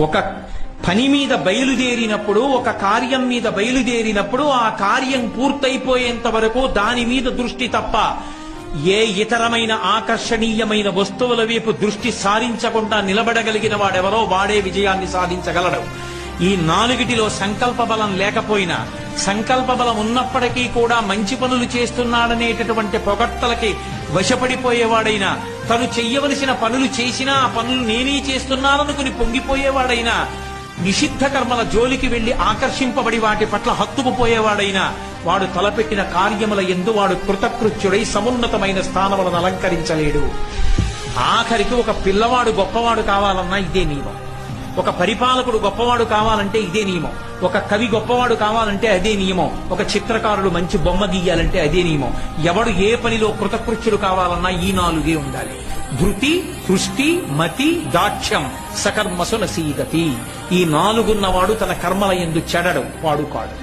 ఒక పని మీద బయలుదేరినప్పుడు, ఒక కార్యం మీద బయలుదేరినప్పుడు ఆ కార్యం పూర్తయిపోయేంత వరకు దాని మీద దృష్టి తప్ప ఏ ఇతరమైన ఆకర్షణీయమైన వస్తువుల వైపు దృష్టి సారించకుండా నిలబడగలిగిన వాడెవరో వాడే విజయాన్ని సాధించగలడు. ఈ నాలుగిటిలో సంకల్ప బలం లేకపోయినా, సంకల్ప బలం ఉన్నప్పటికీ కూడా మంచి పనులు చేస్తున్నాడనేటటువంటి పొగడ్తలకి వశపడిపోయేవాడైనా, తను చెయ్యవలసిన పనులు చేసినా ఆ పనులు నేనే చేస్తున్నాననుకుని పొంగిపోయేవాడైనా, నిషిద్ధ కర్మల జోలికి వెళ్లి ఆకర్షింపబడి వాటి పట్ల హత్తుకుపోయేవాడైనా, వాడు తలపెట్టిన కార్యముల యందు వాడు కృతకృత్యుడై సమున్నతమైన స్థానములను అలంకరించలేడు. ఆఖరికి ఒక పిల్లవాడు గొప్పవాడు కావాలన్నా ఇదే నియమం, ఒక పరిపాలకుడు గొప్పవాడు కావాలంటే ఇదే నియమం, ఒక కవి గొప్పవాడు కావాలంటే అదే నియమం, ఒక చిత్రకారుడు మంచి బొమ్మ గీయాలంటే అదే నియమం. ఎవడు ఏ పనిలో కృతకృత్యుడు కావాలన్నా ఈ నాలుగే ఉండాలి. ధృతి, హృష్టి, మతి, దాక్ష్యం, సకర్మసు నసీదతి. ఈ నాలుగున్నవాడు తన కర్మల యందు చెడడు, వాడు కాడు.